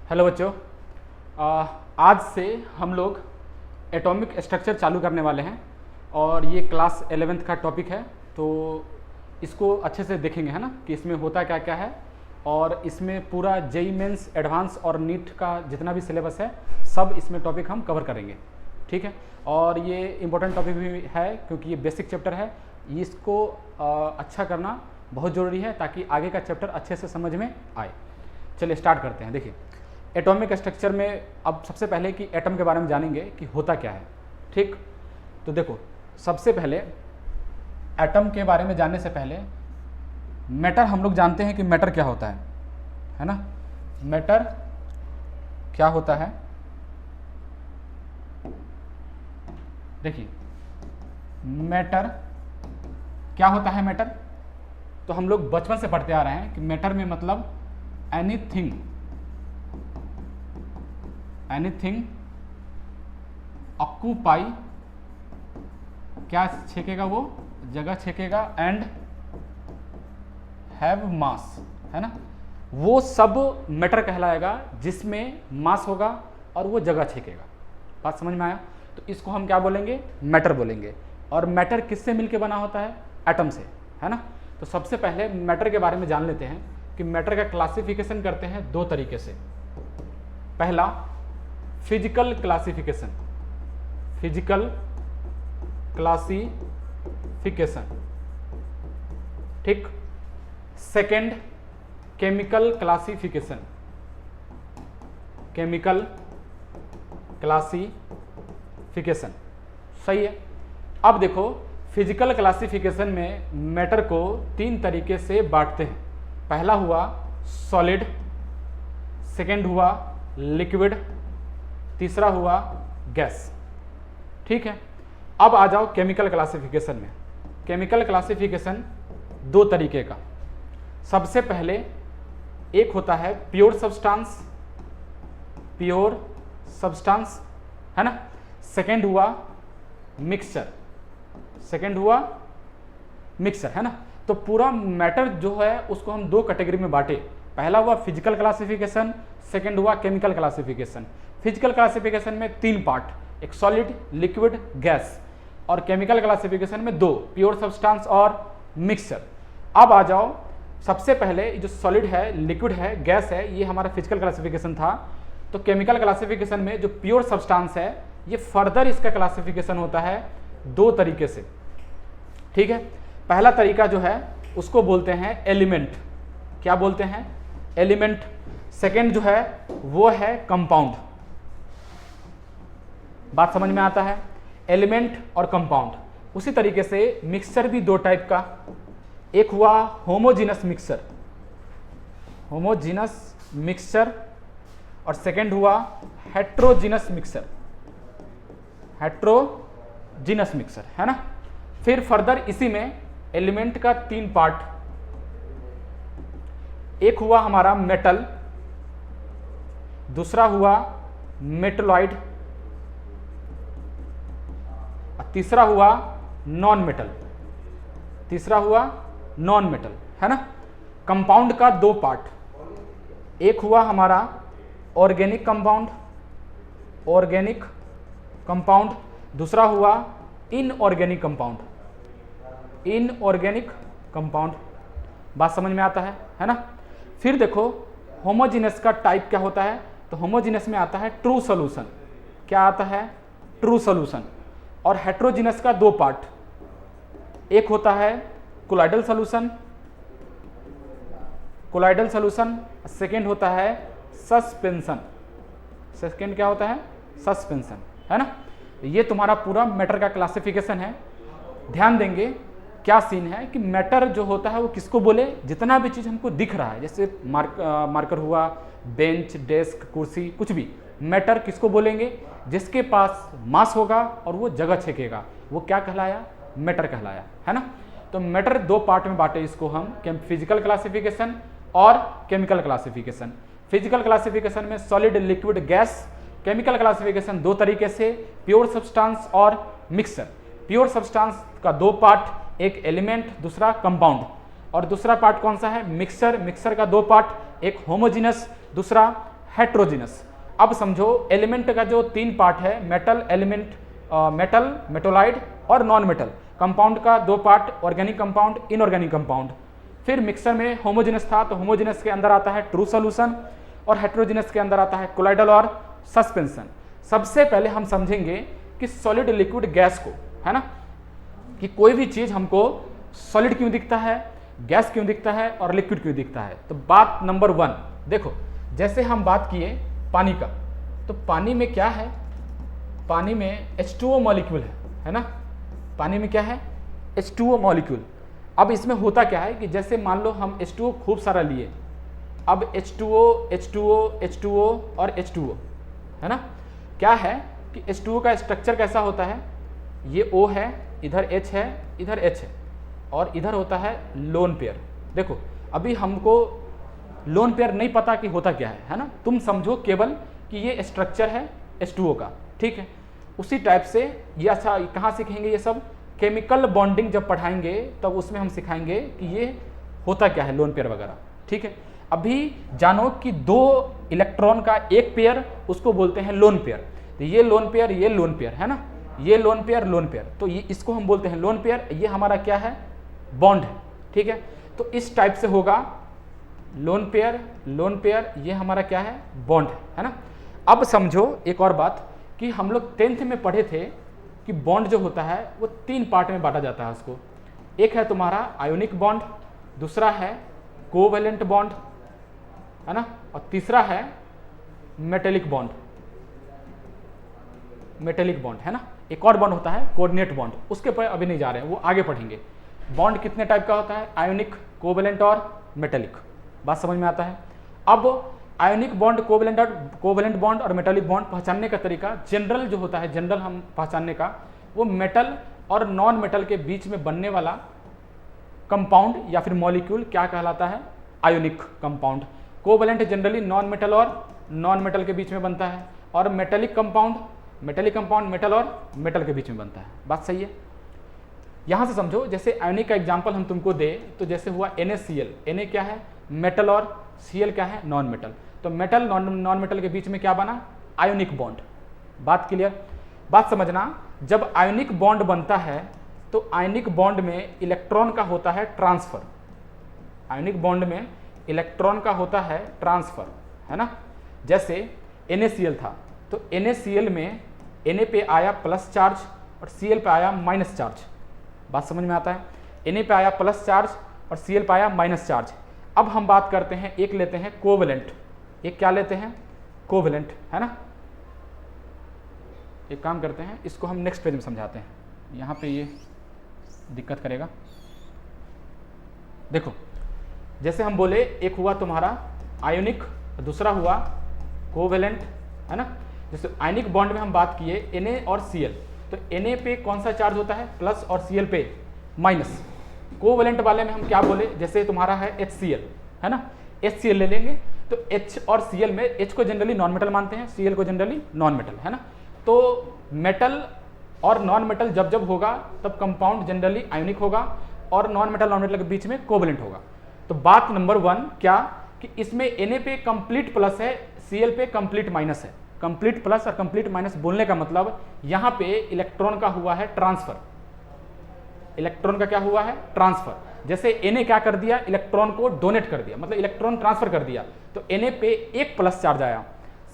Hello बच्चों, आज से हम लोग एटॉमिक स्ट्रक्चर चालू करने वाले हैं और ये क्लास 11th का टॉपिक है। तो इसको अच्छे से देखेंगे, है ना, कि इसमें होता क्या क्या है। और इसमें पूरा जेई मेंस एडवांस और नीट का जितना भी सिलेबस है सब इसमें टॉपिक हम कवर करेंगे, ठीक है। और ये इम्पोर्टेंट टॉपिक भी है क्योंकि ये बेसिक चैप्टर है, इसको अच्छा करना बहुत ज़रूरी है ताकि आगे का चैप्टर अच्छे से समझ में आए। चलिए स्टार्ट करते हैं। देखिए, एटॉमिक स्ट्रक्चर में अब सबसे पहले कि एटम के बारे में जानेंगे कि होता क्या है, ठीक। तो देखो, सबसे पहले एटम के बारे में जानने से पहले मैटर हम लोग जानते हैं कि मैटर क्या होता है ना। मैटर क्या होता है, देखिए मैटर क्या होता है। मैटर तो हम लोग बचपन से पढ़ते आ रहे हैं कि मैटर में मतलब एनीथिंग ऑक्यूपाई, क्या छेकेगा, वो जगह छेकेगा, एंड हैव मास, है ना। वो सब मैटर कहलाएगा जिसमें मास होगा और वो जगह छेकेगा। बात समझ में आया? तो इसको हम क्या बोलेंगे, मैटर बोलेंगे। और मैटर किससे मिलके बना होता है, एटम से, है ना। तो सबसे पहले मैटर के बारे में जान लेते हैं कि मैटर का क्लासिफिकेशन करते हैं दो तरीके से। पहला फिजिकल क्लासिफिकेशन, ठीक। सेकंड केमिकल क्लासिफिकेशन, सही है। अब देखो, फिजिकल क्लासिफिकेशन में मैटर को तीन तरीके से बांटते हैं। पहला हुआ सॉलिड, सेकंड हुआ लिक्विड, तीसरा हुआ गैस, ठीक है। अब आ जाओ केमिकल क्लासिफिकेशन में। केमिकल क्लासिफिकेशन दो तरीके का। सबसे पहले एक होता है प्योर सब्सटेंस, है ना। सेकंड हुआ मिक्सचर, है ना। तो पूरा मैटर जो है उसको हम दो कैटेगरी में बांटे। पहला हुआ फिजिकल क्लासिफिकेशन, सेकंड हुआ केमिकल क्लासिफिकेशन। फिजिकल क्लासिफिकेशन में तीन पार्ट, एक सॉलिड, लिक्विड, गैस। और केमिकल क्लासिफिकेशन में दो, प्योर सब्सटेंस और मिक्सचर। अब आ जाओ, सबसे पहले जो सॉलिड है, लिक्विड है, गैस है, ये हमारा फिजिकल क्लासिफिकेशन था। तो केमिकल क्लासिफिकेशन में जो प्योर सब्सटेंस है, ये फर्दर इसका क्लासिफिकेशन होता है दो तरीके से, ठीक है। पहला तरीका जो है उसको बोलते हैं एलिमेंट। क्या बोलते हैं, एलिमेंट। सेकंड जो है वो है कंपाउंड। बात समझ में आता है, एलिमेंट और कंपाउंड। उसी तरीके से मिक्सचर भी दो टाइप का, एक हुआ होमोजीनस मिक्सचर और सेकंड हुआ हेट्रोजीनस मिक्सचर, है ना। फिर फर्दर इसी में एलिमेंट का तीन पार्ट, एक हुआ हमारा मेटल, दूसरा हुआ मेटलॉइड, तीसरा हुआ नॉन मेटल, है ना। कंपाउंड का दो पार्ट, एक हुआ हमारा ऑर्गेनिक कंपाउंड, दूसरा हुआ इनऑर्गेनिक कंपाउंड। बात समझ में आता है ना। फिर देखो, होमोजीनस का टाइप क्या होता है, तो होमोजीनस में आता है ट्रू सॉल्यूशन। क्या आता है, ट्रू सॉल्यूशन। और हेट्रोजीनस का दो पार्ट, एक होता है कोलाइडल सॉल्यूशन, सेकेंड होता है सस्पेंशन। क्या होता है, सस्पेंशन, है ना। ये तुम्हारा पूरा मैटर का क्लासिफिकेशन है। ध्यान देंगे क्या सीन है कि मैटर जो होता है वो किसको बोले, जितना भी चीज़ हमको दिख रहा है, जैसे मार्कर हुआ, बेंच, डेस्क, कुर्सी, कुछ भी, मैटर किसको बोलेंगे, जिसके पास मास होगा और वो जगह छेकेगा, वो क्या कहलाया, मैटर कहलाया, है ना। तो मैटर दो पार्ट में बांटे इसको हम, फिजिकल क्लासिफिकेशन और केमिकल क्लासिफिकेशन। फिजिकल क्लासिफिकेशन में solid, liquid, gas. Chemical classification दो तरीके से, प्योर सब्सटेंस और मिक्सचर। प्योर सब्सटेंस का दो पार्ट, एक एलिमेंट, दूसरा कंपाउंड। और दूसरा पार्ट कौन सा है, मिक्सचर। मिक्सचर का दो पार्ट, एक होमोजीनस, दूसरा हेट्रोजिनस। अब समझो एलिमेंट का जो 3 पार्ट है, मेटल एलिमेंट, मेटल, मेटोलाइड और नॉन मेटल। कंपाउंड का 2 part, organic compound, inorganic compound. फिर मिक्सर में होमोजेनस था, तो होमोजेनस के अंदर आता है ट्रू सॉल्यूशन और हेट्रोजेनस के अंदर आता है कोलाइडल और सस्पेंशन। सबसे पहले हम समझेंगे कि सॉलिड लिक्विड गैस को, है ना, कि कोई भी चीज हमको सॉलिड क्यों दिखता है, गैस क्यों दिखता है और लिक्विड क्यों दिखता है। तो बात नंबर 1 देखो, जैसे हम बात किए पानी का, तो पानी में क्या है, पानी में H2O मॉलिक्यूल है ना, पानी में क्या है, H2O मॉलिक्यूल। अब इसमें होता क्या है कि जैसे मान लो हम H2O खूब सारा लिए, अब H2O H2O H2O और H2O, है ना, क्या है कि H2O का स्ट्रक्चर कैसा होता है, ये O है, इधर H है, इधर H है और इधर होता है लोन पेयर। देखो अभी हमको लोन पेयर नहीं पता कि होता क्या है ना, तुम समझो केवल कि ये स्ट्रक्चर है H2O का, ठीक है। उसी टाइप से ये, अच्छा कहाँ सीखेंगे ये सब, केमिकल बॉन्डिंग जब पढ़ाएंगे तब उसमें हम सिखाएंगे कि ये होता क्या है, लोन पेयर वगैरह, ठीक है। अभी जानो कि 2 इलेक्ट्रॉन का एक पेयर, उसको बोलते हैं लोन पेयर। तो ये लोन पेयर, ये लोन पेयर, है ना, ये लोन पेयर, लोन पेयर, तो ये इसको हम बोलते हैं लोन पेयर। ये हमारा क्या है, बॉन्ड है, ठीक है। तो इस टाइप से होगा लोन पेयर, लोन पेयर, ये हमारा क्या है, बॉन्ड है ना। अब समझो एक और बात कि हम लोग 10th में पढ़े थे कि बॉन्ड जो होता है वो 3 पार्ट में बांटा जाता है उसको। एक है तुम्हारा आयोनिक बॉन्ड, दूसरा है कोवेलेंट बॉन्ड, है ना, और तीसरा है मेटेलिक बॉन्ड, मेटेलिक बॉन्ड, है ना। एक और बॉन्ड होता है कोऑर्डिनेट बॉन्ड, उसके पर अभी नहीं जा रहे हैं, वो आगे पढ़ेंगे। बॉन्ड कितने टाइप का होता है, आयोनिक, कोवेलेंट और मेटेलिक, बात समझ में आता है। अब आयोनिक बॉन्ड, कोवेलेंट बॉन्ड और मेटेलिक बॉन्ड पहचानने का तरीका, जनरल जो होता है, जनरल हम पहचानने का, वो मेटल और नॉन मेटल के बीच में बनने वाला कंपाउंड या फिर मॉलिक्यूल क्या कहलाता है, ionic compound. Covalent generally non metal और नॉन मेटल के बीच में बनता है, और मेटेलिक कंपाउंड मेटल और मेटल के बीच में बनता है। बात सही है। यहाँ से समझो, जैसे आयोनिक का एग्जाम्पल हम तुमको दे, तो जैसे हुआ NaCl, Na क्या है, मेटल, और Cl क्या है, नॉन मेटल। तो मेटल नॉन मेटल के बीच में क्या बना, आयोनिक बॉन्ड। बात क्लियर। बात समझना, जब आयोनिक बॉन्ड बनता है तो आयोनिक बॉन्ड में इलेक्ट्रॉन का होता है ट्रांसफर, आयोनिक बॉन्ड में इलेक्ट्रॉन का होता है ट्रांसफर, है ना। जैसे NaCl था, तो NaCl में Na पे आया प्लस चार्ज और Cl पे आया माइनस चार्ज। बात समझ में आता है। Na पे आया प्लस चार्ज और Cl पे आया माइनस चार्ज। अब हम बात करते हैं, एक लेते हैं कोवेलेंट, एक क्या लेते हैं, कोवेलेंट, है ना। एक काम करते हैं, इसको हम नेक्स्ट पेज में समझाते हैं, यहाँ पे ये दिक्कत करेगा। देखो जैसे हम बोले, एक हुआ तुम्हारा आयोनिक, दूसरा हुआ कोवेलेंट, है ना। जैसे आयोनिक बॉन्ड में हम बात किए Na और Cl, तो Na पे कौन सा चार्ज होता है, प्लस, और Cl पे माइनस। कोवेलेंट वाले में हम क्या बोले, जैसे तुम्हारा है HCl, है ना, HCl ले लेंगे, तो H और Cl में H को जनरली नॉन मेटल मानते हैं, Cl को जनरली नॉन मेटल, है ना। तो मेटल और नॉन मेटल जब जब होगा तब कंपाउंड जनरली आयोनिक होगा, और नॉन मेटल के बीच में कोवेलेंट होगा। तो बात नंबर 1 क्या, कि इसमें Na पे कंप्लीट प्लस है, Cl पे कंप्लीट माइनस है। कंप्लीट प्लस और कंप्लीट माइनस बोलने का मतलब, यहाँ पे इलेक्ट्रॉन का हुआ है ट्रांसफर, इलेक्ट्रॉन का क्या हुआ है, ट्रांसफर। जैसे Na क्या कर दिया, इलेक्ट्रॉन को डोनेट कर दिया, मतलब इलेक्ट्रॉन ट्रांसफर कर दिया, तो Na पे 1 प्लस चार्ज आया,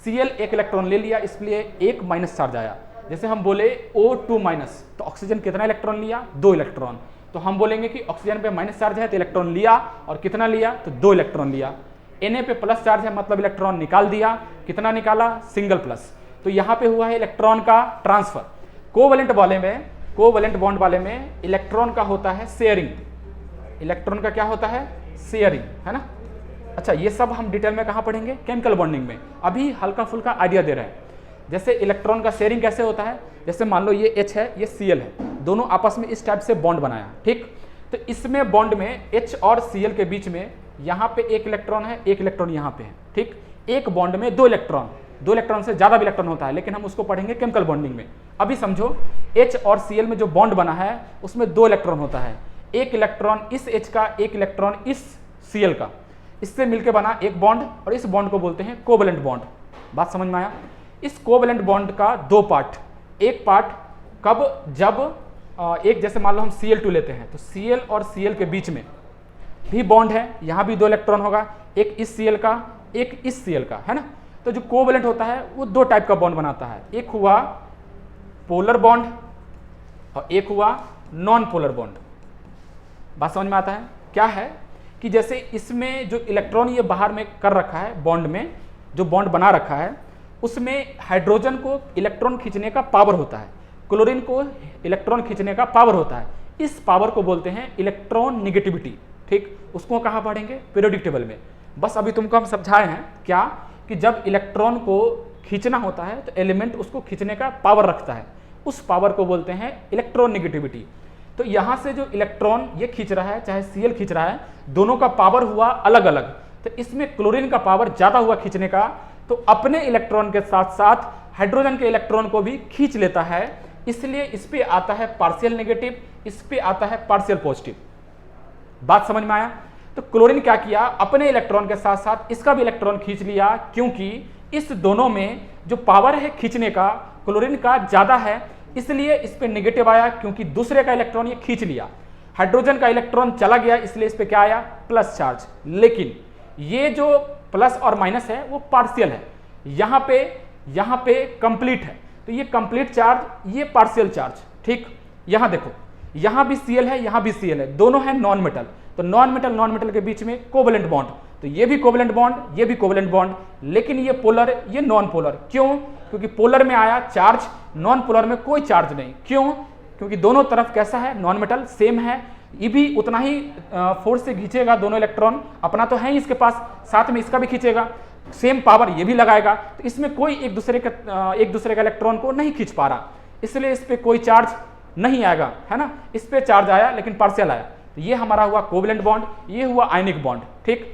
Cl 1 इलेक्ट्रॉन ले लिया, इसलिए 1 माइनस चार्ज आया। जैसे हम बोले O2 माइनस, तो ऑक्सीजन कितना इलेक्ट्रॉन लिया, 2 इलेक्ट्रॉन, तो हम बोलेंगे कि ऑक्सीजन पे माइनस चार्ज है तो इलेक्ट्रॉन लिया, और कितना लिया, तो 2 इलेक्ट्रॉन लिया। Na पे प्लस चार्ज है, मतलब इलेक्ट्रॉन निकाल दिया, कितना निकाला, सिंगल प्लस। तो यहाँ पे हुआ है इलेक्ट्रॉन का ट्रांसफर। कोवेलेंट वाले में, कोवेलेंट बॉन्ड वाले में इलेक्ट्रॉन का होता है शेयरिंग, इलेक्ट्रॉन का क्या होता है, शेयरिंग, है ना। अच्छा, ये सब हम डिटेल में कहाँ पढ़ेंगे, केमिकल बॉन्डिंग में। अभी हल्का फुल्का आइडिया दे रहे हैं। जैसे इलेक्ट्रॉन का शेयरिंग कैसे होता है, जैसे मान लो ये H है, ये Cl है, दोनों आपस में इस टाइप से बॉन्ड बनाया, ठीक। तो इसमें बॉन्ड में H और Cl के बीच में यहाँ पे 1 इलेक्ट्रॉन है, 1 इलेक्ट्रॉन यहाँ पे है, ठीक। एक बॉन्ड में 2 इलेक्ट्रॉन, 2 इलेक्ट्रॉन से ज़्यादा भी इलेक्ट्रॉन होता है, लेकिन हम उसको पढ़ेंगे केमिकल बॉन्डिंग में। अभी समझो, H और Cl में जो बॉन्ड बना है उसमें 2 इलेक्ट्रॉन होता है, 1 इलेक्ट्रॉन इस H का, 1 इलेक्ट्रॉन इस Cl का। इससे मिलकर बना एक बॉन्ड और इस बॉन्ड को बोलते हैं कोवेलेंट बॉन्ड। बात समझ में आया? इस कोवेलेंट बॉन्ड का दो पार्ट, एक पार्ट कब, जब एक जैसे मान लो हम Cl2 लेते हैं तो Cl और Cl के बीच में भी बॉन्ड है, यहाँ भी दो इलेक्ट्रॉन होगा, एक इस Cl का एक इस Cl का, है ना। तो जो कोवेलेंट होता है वो दो टाइप का बॉन्ड बनाता है, एक हुआ पोलर बॉन्ड और एक हुआ नॉन पोलर बॉन्ड। बात समझ में आता है? क्या है कि जैसे इसमें जो इलेक्ट्रॉन ये बाहर में कर रखा है, बॉन्ड में जो बॉन्ड बना रखा है उसमें हाइड्रोजन को इलेक्ट्रॉन खींचने का पावर होता है, क्लोरीन को इलेक्ट्रॉन खींचने का पावर होता है। इस पावर को बोलते हैं इलेक्ट्रॉन निगेटिविटी। ठीक, उसको कहाँ पढ़ेंगे? पीरियोडिक टेबल में। बस अभी तुमको हम समझाए हैं क्या कि जब इलेक्ट्रॉन को खींचना होता है तो एलिमेंट उसको खींचने का पावर रखता है, उस पावर को बोलते हैं इलेक्ट्रॉन निगेटिविटी। तो यहाँ से जो इलेक्ट्रॉन ये खींच रहा है चाहे Cl खींच रहा है, दोनों का पावर हुआ अलग अलग। तो इसमें क्लोरीन का पावर ज़्यादा हुआ खींचने का, तो अपने इलेक्ट्रॉन के साथ साथ हाइड्रोजन के इलेक्ट्रॉन को भी खींच लेता है, इसलिए इस पे आता है पार्शियल नेगेटिव, इस पे आता है पार्शियल पॉजिटिव। बात समझ में आया? तो क्लोरीन क्या किया, अपने इलेक्ट्रॉन के साथ साथ इसका भी इलेक्ट्रॉन खींच लिया, क्योंकि इस दोनों में जो पावर है खींचने का क्लोरीन का ज़्यादा है, इसलिए इस पे नेगेटिव आया, क्योंकि दूसरे का इलेक्ट्रॉन ये खींच लिया। हाइड्रोजन का इलेक्ट्रॉन चला गया, इसलिए इस पे क्या आया? Plus charge. लेकिन ये जो प्लस और माइनस है वो पार्शियल है, यहाँ पे कंप्लीट है, तो ये कंप्लीट चार्ज, ये पार्शियल चार्ज। ठीक, यहाँ देखो, यहाँ भी Cl है, यहाँ भी Cl है, दोनों है नॉन मेटल, तो नॉन मेटल के बीच में कोवेलेंट बॉन्ड, तो ये भी कोवेलेंट बॉन्ड, ये भी कोवेलेंट बॉन्ड, लेकिन ये पोलर, ये नॉन पोलर। क्यों? क्योंकि पोलर में आया चार्ज, नॉन पोलर में कोई चार्ज नहीं। क्यों? क्योंकि दोनों तरफ कैसा है? नॉन मेटल सेम है, ये भी उतना ही फोर्स से खींचेगा दोनों इलेक्ट्रॉन, अपना तो है ही इसके पास, साथ में इसका भी खींचेगा, सेम पावर ये भी लगाएगा, तो इसमें कोई एक दूसरे का इलेक्ट्रॉन को नहीं खींच पा रहा, इसलिए इस पर कोई चार्ज नहीं आएगा, है ना। इस पे चार्ज आया लेकिन पार्शियल आया, तो ये हमारा हुआ कोवेलेंट बॉन्ड, ये हुआ आयनिक बॉन्ड। ठीक,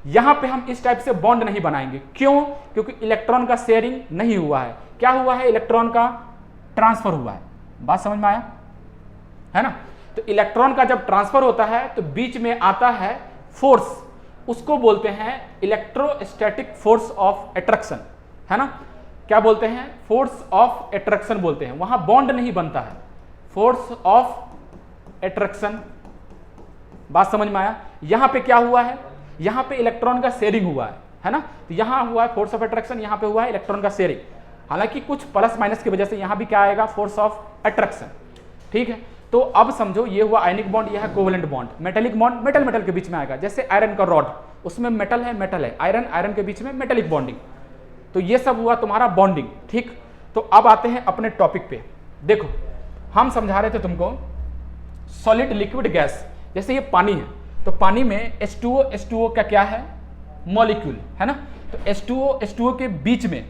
यहाँ पे हम इस टाइप से बॉन्ड नहीं बनाएंगे। क्यों? क्योंकि इलेक्ट्रॉन का शेयरिंग नहीं हुआ है। क्या हुआ है? इलेक्ट्रॉन का ट्रांसफर हुआ है। बात समझ में आया, है ना। तो इलेक्ट्रॉन का जब ट्रांसफर होता है तो बीच में आता है फोर्स, उसको बोलते हैं इलेक्ट्रोस्टैटिक फोर्स ऑफ अट्रैक्शन, है ना। क्या बोलते हैं? फोर्स ऑफ अट्रैक्शन बोलते हैं। वहां बॉन्ड नहीं बनता है, फोर्स ऑफ अट्रैक्शन। बात समझ में आया? यहां पे क्या हुआ है? यहां पे इलेक्ट्रॉन का शेयरिंग हुआ है ना। तो यहां हुआ है फोर्स ऑफ अट्रैक्शन, यहां पे हुआ है इलेक्ट्रॉन का शेयरिंग। हालांकि कुछ प्लस माइनस की वजह से यहां भी क्या आएगा? Force of attraction. ठीक है, तो अब समझो ये हुआ आयनिक बॉन्ड, यह है covalent bond. Metallic bond metal के बीच में आएगा, जैसे आयरन का रॉड, उसमें मेटल है, आयरन के बीच में मेटेलिक बॉन्डिंग। तो ये सब हुआ तुम्हारा बॉन्डिंग। ठीक, तो अब आते हैं अपने टॉपिक पे। देखो, हम समझा रहे थे तुमको सॉलिड लिक्विड गैस, जैसे ये पानी है, तो पानी में H2O का क्या है? मॉलिक्यूल, है ना। तो H2O के बीच में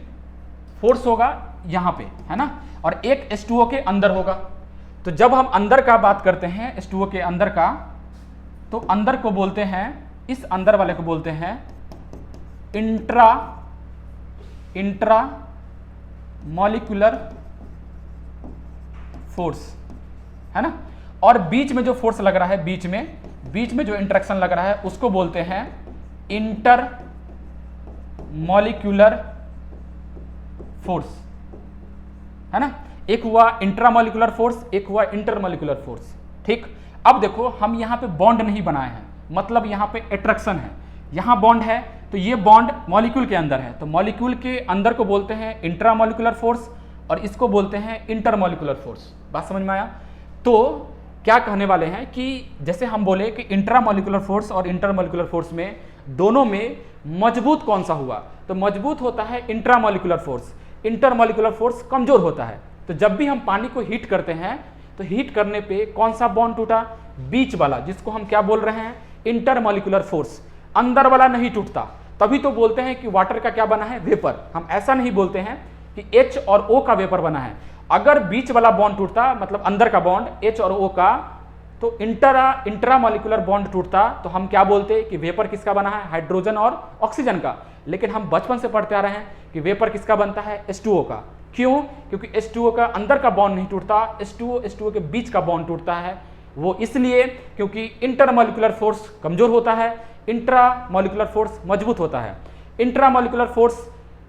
फोर्स होगा यहाँ पे, है ना, और एक H2O के अंदर होगा। तो जब हम अंदर का बात करते हैं, H2O के अंदर का, तो अंदर को बोलते हैं, इस अंदर वाले को बोलते हैं इंट्रा मॉलिक्यूलर फोर्स, है ना। और बीच में जो फोर्स लग रहा है, बीच में जो इंटरेक्शन लग रहा है, उसको बोलते हैं इंटर मॉलिक्यूलर फोर्स, है ना। एक हुआ इंट्रामॉलिक्यूलर फोर्स, एक हुआ इंटरमॉलिक्यूलर फोर्स। ठीक, अब देखो हम यहाँ पे बॉन्ड नहीं बनाए हैं, मतलब यहाँ पे अट्रैक्शन है, यहाँ बॉन्ड है, तो ये बॉन्ड मॉलिक्यूल के अंदर है, तो मॉलिक्यूल के अंदर को बोलते हैं इंट्रामॉलिक्यूलर फोर्स और इसको बोलते हैं इंटरमॉलिक्यूलर फोर्स। बात समझ में आया? तो क्या कहने वाले हैं कि जैसे हम बोले कि इंट्रामॉलिक्यूलर फोर्स और इंटरमॉलिक्यूलर फोर्स में दोनों में मजबूत कौन सा हुआ? तो मजबूत होता है इंट्रामॉलिक्यूलर फोर्स, इंटरमॉलिक्यूलर फोर्स कमजोर होता है। तो जब भी हम पानी को हीट करते हैं तो हीट करने पे कौन सा बॉन्ड टूटा? बीच वाला, जिसको हम क्या बोल रहे हैं? Intermolecular force. अंदर वाला नहीं टूटता, तभी तो बोलते हैं कि वाटर का क्या बना है? वेपर। हम ऐसा नहीं बोलते हैं कि H और O का वेपर बना है। अगर बीच वाला बॉन्ड टूटता, मतलब अंदर का बॉन्ड H और O का, तो इंट्रामॉलिक्यूलर बॉन्ड टूटता, तो हम क्या बोलते कि वेपर किसका बना है? हाइड्रोजन और ऑक्सीजन का। लेकिन हम बचपन से पढ़ते आ रहे हैं कि वेपर किसका बनता है? H2O का। क्यों? क्योंकि H2O का अंदर का बॉन्ड नहीं टूटता, H2O के बीच का बॉन्ड टूटता है। वो इसलिए क्योंकि इंटरमॉलिक्यूलर फोर्स कमजोर होता है, इंट्रा मॉलिकुलर फोर्स मजबूत होता है। इंट्रा मॉलिकुलर फोर्स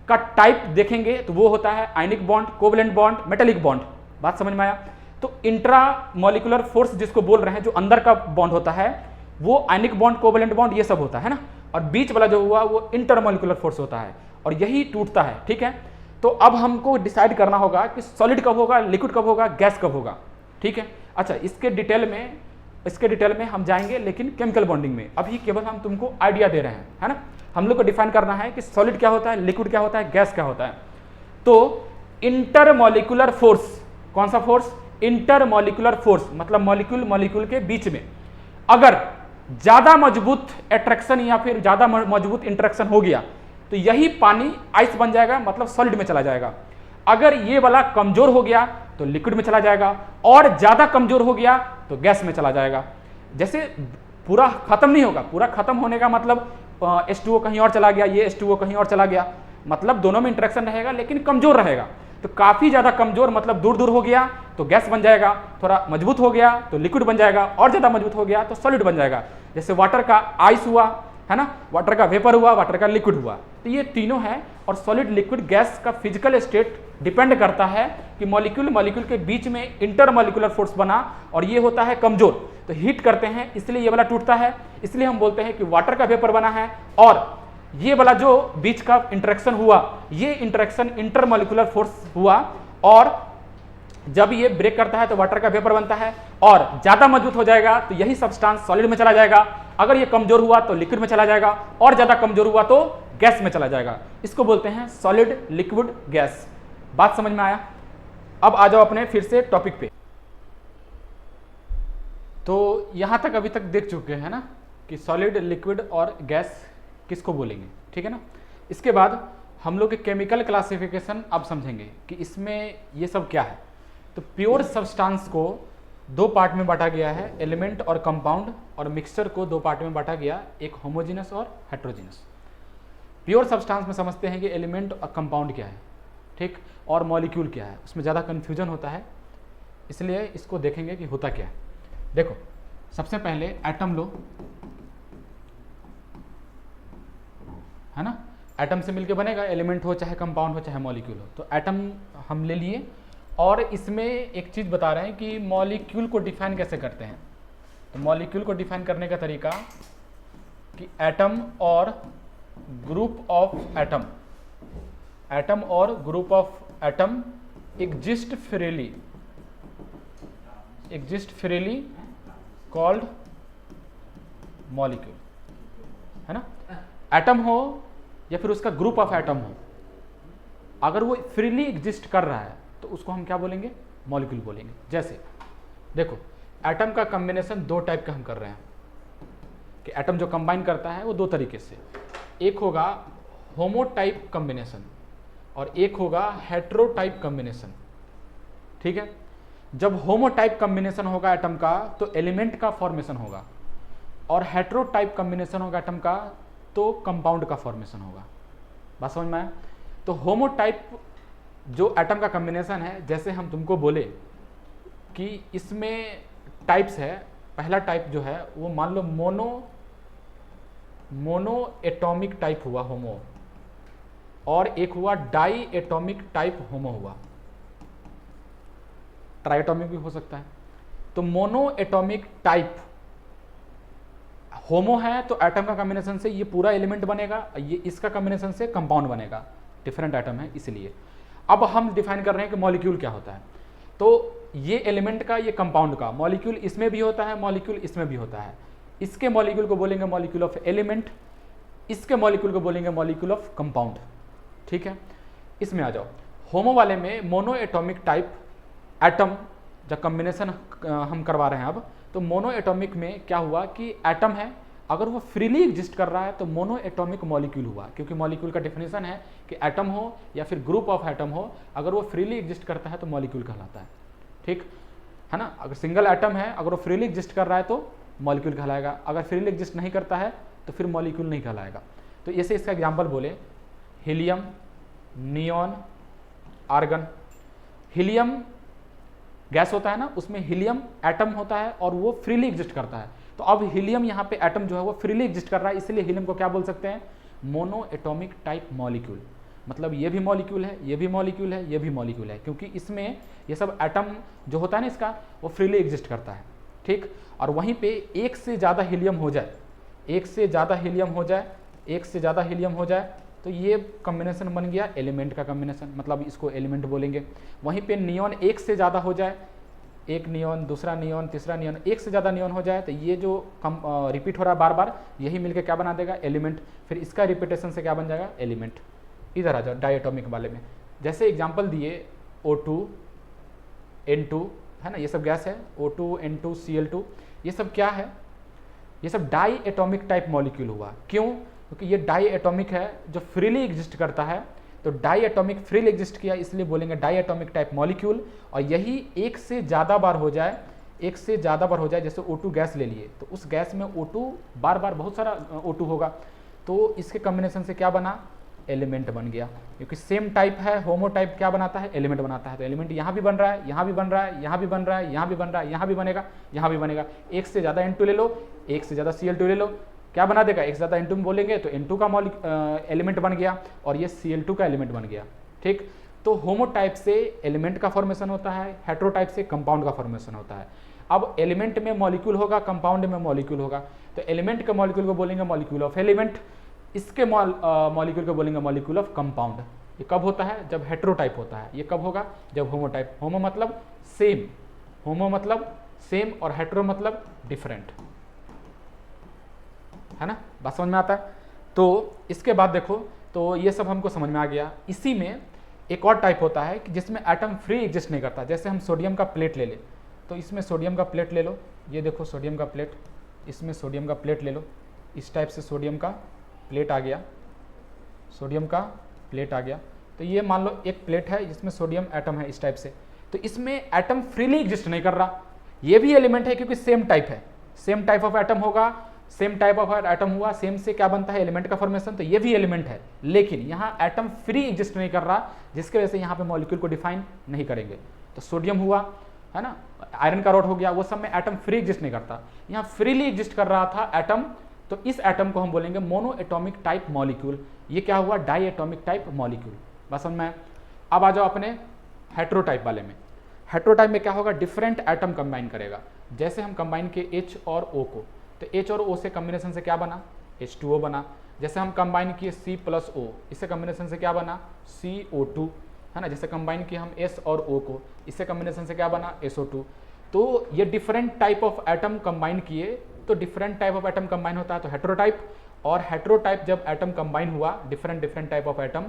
का टाइप देखेंगे तो वो होता है ionic bond, covalent bond, metallic bond. बात समझ में आया? तो इंट्रा मॉलिकुलर फोर्स जिसको बोल रहे हैं, जो अंदर का बॉन्ड होता है, वो आयनिक बॉन्ड, कोवलेंट बॉन्ड, ये सब होता है ना। और बीच वाला जो हुआ वो इंटरमॉलिकुलर फोर्स होता है और यही टूटता है। ठीक है, तो अब हमको डिसाइड करना होगा कि सॉलिड कब होगा, लिक्विड कब होगा, गैस कब होगा। ठीक है, अच्छा इसके डिटेल में हम जाएंगे, लेकिन केमिकल बॉन्डिंग में। अभी केवल हम तुमको आइडिया दे रहे हैं, है ना। हम लोग को डिफाइन करना है कि सॉलिड क्या होता है, लिक्विड क्या होता है, गैस क्या होता है। तो इंटरमॉलिकुलर फोर्स, कौन सा फोर्स? इंटरमॉलिकुलर फोर्स, मतलब मॉलिक्यूल के बीच में अगर ज्यादा मजबूत अट्रैक्शन या फिर ज्यादा मजबूत इंटरेक्शन हो गया तो यही पानी आइस बन जाएगा, मतलब सॉलिड में चला जाएगा। अगर ये वाला कमजोर हो गया तो लिक्विड में चला जाएगा, और ज्यादा कमजोर हो गया तो गैस में चला जाएगा। जैसे पूरा खत्म नहीं होगा, पूरा खत्म होने का मतलब H2O कहीं और चला गया, ये H2O कहीं और चला गया, मतलब दोनों में इंटरेक्शन रहेगा लेकिन कमजोर रहेगा। तो काफी ज्यादा कमजोर मतलब दूर दूर हो गया तो गैस बन जाएगा, थोड़ा मजबूत हो गया तो लिक्विड बन जाएगा, और ज्यादा मजबूत हो गया तो सॉलिड बन जाएगा। जैसे वाटर का आइस हुआ, है ना, वाटर का वेपर हुआ, वाटर का लिक्विड हुआ। तो ये तीनों है, और सॉलिड, लिक्विड, गैस का फिजिकल स्टेट डिपेंड करता है कि मॉलिक्यूल के बीच में इंटरमॉलिकुलर फोर्स बना, और ये होता है कमजोर, तो हीट करते हैं इसलिए ये वाला टूटता है। इसलिए हम बोलते हैं कि वाटर का वेपर बना है, और ये वाला जो बीच का इंटरेक्शन हुआ, ये इंटरेक्शन इंटरमॉलिकुलर फोर्स हुआ, और जब ये ब्रेक करता है तो वाटर का वेपर बनता है, और ज्यादा मजबूत हो जाएगा तो यही सब्सटेंस सॉलिड में चला जाएगा। अगर ये कमजोर हुआ तो लिक्विड में चला जाएगा, और ज्यादा कमजोर हुआ तो गैस में चला जाएगा। इसको बोलते हैं सॉलिड, लिक्विड, गैस। बात समझ में आया? अब आ जाओ अपने फिर से टॉपिक पे। तो यहां तक अभी तक देख चुके हैं ना कि सॉलिड, लिक्विड और गैस किसको बोलेंगे, ठीक है ना। इसके बाद हम लोग के केमिकल क्लासिफिकेशन अब समझेंगे कि इसमें ये सब क्या है। तो प्योर सब्सटेंस को दो पार्ट में बांटा गया है, एलिमेंट और कंपाउंड, और मिक्सचर को दो पार्ट में बांटा गया, एक होमोजेनस और हेट्रोजेनस। प्योर सब्सटेंस में समझते हैं कि एलिमेंट और कंपाउंड क्या है, ठीक, और मॉलिक्यूल क्या है। उसमें ज़्यादा कन्फ्यूजन होता है, इसलिए इसको देखेंगे कि होता क्या है। देखो, सबसे पहले एटम लो, है ना। एटम से मिलके बनेगा, एलिमेंट हो चाहे कंपाउंड हो चाहे मॉलिक्यूल हो। तो एटम हम ले लिए, और इसमें एक चीज़ बता रहे हैं कि मॉलिक्यूल को डिफाइन कैसे करते हैं। तो मॉलिक्यूल को डिफाइन करने का तरीका कि एटम और ग्रुप ऑफ एटम, एटम और group of atom exist freely called molecule, है ना। एटम हो या फिर उसका ग्रुप ऑफ एटम हो, अगर वो फ्रीली एग्जिस्ट कर रहा है तो उसको हम क्या बोलेंगे? मॉलिक्यूल बोलेंगे। जैसे देखो, एटम का कॉम्बिनेशन दो टाइप का हम कर रहे हैं कि एटम जो कंबाइन करता है वो दो तरीके से, एक होगा होमो टाइप कॉम्बिनेशन और एक होगा हेट्रो टाइप कॉम्बिनेशन, ठीक है। जब होमो टाइप कॉम्बिनेशन होगा एटम का तो एलिमेंट का फॉर्मेशन होगा, और हेट्रो टाइप कॉम्बिनेशन होगा एटम का तो कंपाउंड का फॉर्मेशन होगा। बात समझ में आया? तो होमो टाइप जो एटम का कॉम्बिनेशन है, जैसे हम तुमको बोले कि इसमें टाइप्स है, पहला टाइप जो है वो मान लो मोनो एटॉमिक टाइप हुआ होमो, और एक हुआ डाई एटॉमिक टाइप होमो हुआ, ट्राई एटॉमिक भी हो सकता है। तो मोनो एटॉमिक टाइप होमो है तो एटम का कॉम्बिनेशन से ये पूरा एलिमेंट बनेगा, ये इसका कॉम्बिनेशन से कंपाउंड बनेगा, डिफरेंट एटम है इसलिए। अब हम डिफाइन कर रहे हैं कि मॉलिक्यूल क्या होता है। तो ये एलिमेंट का, ये कंपाउंड का, मॉलिक्यूल इसमें भी होता है, मॉलिक्यूल इसमें भी होता है। इसके मॉलिक्यूल को बोलेंगे मॉलिक्यूल ऑफ एलिमेंट, इसके मॉलिक्यूल को बोलेंगे मॉलिक्यूल ऑफ कंपाउंड, ठीक है। इसमें आ जाओ, होमो वाले में मोनो एटॉमिक टाइप एटम जब कॉम्बिनेशन हम करवा रहे हैं अब, तो मोनो एटॉमिक में क्या हुआ कि एटम है, अगर वो फ्रीली एग्जिस्ट कर रहा है तो मोनो एटॉमिक मॉलिक्यूल हुआ, क्योंकि मॉलिक्यूल का डेफिनेशन है कि एटम हो या फिर ग्रुप ऑफ एटम हो, अगर वो फ्रीली एग्जिस्ट करता है तो मॉलिक्यूल कहलाता है, ठीक है ना। अगर सिंगल एटम है, अगर वो फ्रीली एग्जिस्ट कर रहा है तो मॉलिक्यूल कहलाएगा, अगर फ्रीली एग्जिस्ट नहीं करता है तो फिर मॉलिक्यूल नहीं कहलाएगा। तो ऐसे इसका एग्जाम्पल बोले, helium, neon, argon. Helium gas होता है ना, उसमें हीलियम एटम होता है और वो फ्रीली एग्जिस्ट करता है, तो अब हीलियम यहाँ पे एटम जो है वो फ्रीली एग्जिस्ट कर रहा है, इसलिए हीलियम को क्या बोल सकते हैं, मोनो एटॉमिक टाइप मॉलिक्यूल। मतलब ये भी मॉलिक्यूल है, ये भी मॉलिक्यूल है, ये भी मॉलिक्यूल है, क्योंकि इसमें ये सब एटम जो होता है ना इसका, वो फ्रीली एग्जिस्ट करता है, ठीक। और वहीं पे एक से ज़्यादा हीलियम हो जाए, एक से ज़्यादा हीलियम हो जाए, एक से ज़्यादा हीलियम हो जाए, तो ये कॉम्बिनेशन बन गया एलिमेंट का कॉम्बिनेशन, मतलब इसको एलिमेंट बोलेंगे। वहीं पे नियॉन एक से ज़्यादा हो जाए, एक नियॉन, दूसरा नियॉन, तीसरा नियॉन, एक से ज़्यादा नियॉन हो जाए, तो ये जो रिपीट हो रहा है बार बार, यही मिलकर क्या बना देगा, एलिमेंट। फिर इसका रिपीटेशन से क्या बन जाएगा, एलिमेंट। इधर आ जाओ डायटोमिक वाले में, जैसे एग्जांपल दिए O2 N2 है ना, ये सब गैस है, O2 N2 Cl2, ये सब क्या है, ये सब डाई एटॉमिक टाइप मॉलिक्यूल हुआ। क्यों, क्योंकि ये डाई एटॉमिक है जो फ्रीली एग्जिस्ट करता है, तो डाई एटॉमिक फ्रीली एग्जिस्ट किया, इसलिए बोलेंगे डाई एटॉमिक टाइप मॉलिक्यूल। और यही एक से ज़्यादा बार हो जाए, एक से ज़्यादा बार हो जाए, जैसे O2 गैस ले लिए, तो उस गैस में O2 बार बार बहुत सारा O2 होगा, तो इसके कॉम्बिनेशन से क्या बना, एलिमेंट बन गया। क्योंकि सेम टाइप है, होमो टाइप क्या बनाता है, एलिमेंट बनाता है। तो एलिमेंट यहाँ भी बन रहा है, यहाँ भी बन रहा है, यहाँ भी बन रहा है, यहाँ भी बन रहा है, यहाँ भी बनेगा, यहाँ भी बनेगा। एक से ज़्यादा N2 ले लो, एक से ज़्यादा Cl2 ले लो, क्या बना देगा, एक से ज़्यादा N2 बोलेंगे तो N2 का एलिमेंट बन गया, और ये Cl2 का एलिमेंट बन गया, ठीक। तो होमो टाइप से एलिमेंट का फॉर्मेशन होता है, हेटेरो टाइप से कंपाउंड का फॉर्मेशन होता है। अब एलिमेंट में मॉलिक्यूल होगा, कंपाउंड में मॉलिक्यूल होगा, तो एलिमेंट के मॉलिक्यूल को बोलेंगे मॉलिक्यूल ऑफ एलिमेंट, इसके मॉलिक्यूल को बोलेंगे मॉलिक्यूल ऑफ कंपाउंड। ये कब होता है, जब हेटेरो टाइप होता है। ये कब होगा, जब होमो टाइप। होमो मतलब सेम, होमो मतलब सेम, और हेटेरो मतलब डिफरेंट, है ना, बात समझ में आता है। तो इसके बाद देखो, तो ये सब हमको समझ में आ गया। इसी में एक और टाइप होता है कि जिसमें एटम फ्री एग्जिस्ट नहीं करता। जैसे हम सोडियम का प्लेट ले ले, तो इसमें सोडियम का प्लेट ले लो, ये देखो सोडियम का प्लेट, इसमें सोडियम का प्लेट ले लो, इस टाइप से सोडियम का प्लेट आ गया, सोडियम का प्लेट आ गया। तो ये मान लो एक प्लेट है जिसमें सोडियम एटम है इस टाइप से, तो इसमें एटम फ्रीली एग्जिस्ट नहीं कर रहा। ये भी एलिमेंट है क्योंकि सेम टाइप है, सेम टाइप ऑफ एटम होगा, सेम टाइप ऑफ एटम हुआ, सेम से क्या बनता है, एलिमेंट का फॉर्मेशन। तो ये भी एलिमेंट है, लेकिन यहाँ एटम फ्री एग्जिस्ट नहीं कर रहा, जिसकी वजह से यहाँ पे मॉलिक्यूल को डिफाइन नहीं करेंगे। तो सोडियम हुआ, है ना, आयरन का रॉड हो गया, वो सब में एटम फ्री एग्जिस्ट नहीं करता। यहाँ फ्रीली एग्जिस्ट कर रहा था एटम, तो इस एटम को हम बोलेंगे मोनो एटॉमिक टाइप मॉलिक्यूल। ये क्या हुआ, डाई एटॉमिक टाइप मॉलिक्यूल। बस समझ में। अब आ जाओ अपने हेटेरो टाइप वाले में। हेटेरो टाइप में क्या होगा, डिफरेंट एटम कंबाइन करेगा। जैसे हम कंबाइन किए H और O को, तो H और O से कॉम्बिनेशन से क्या बना, H2O बना। जैसे हम कंबाइन किए C+O, इससे कॉम्बिनेशन से क्या बना, CO2, है ना। जैसे कंबाइन किए हम S और O को, इससे कॉम्बिनेशन से क्या बना, SO2। तो ये different type of atom combine किए, तो different type of atom combine होता है, तो हेटेरो टाइप। और हेटेरो टाइप जब एटम कंबाइन हुआ, डिफरेंट टाइप ऑफ एटम,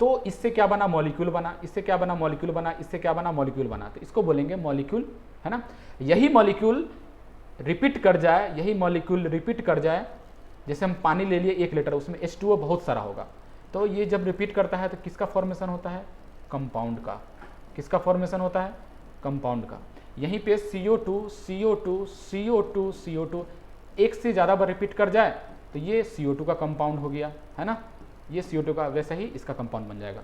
तो इससे क्या बना, मॉलिक्यूल बना, इससे क्या बना, मॉलिक्यूल बना, इससे क्या बना, मॉलिक्यूल बना। तो इसको बोलेंगे मॉलिक्यूल, है ना। यही मॉलिक्यूल रिपीट कर जाए, यही मॉलिक्यूल रिपीट कर जाए, जैसे हम पानी ले लिए 1 लीटर, उसमें H2O बहुत सारा होगा, तो ये जब रिपीट करता है तो किसका फॉर्मेशन होता है, कंपाउंड का। किसका फॉर्मेशन होता है, कंपाउंड का। यहीं पे CO2 CO2 CO2 CO2 एक से ज़्यादा बार रिपीट कर जाए तो ये CO2 का कंपाउंड हो गया, है ना। ये CO2 का, वैसे ही इसका कंपाउंड बन जाएगा,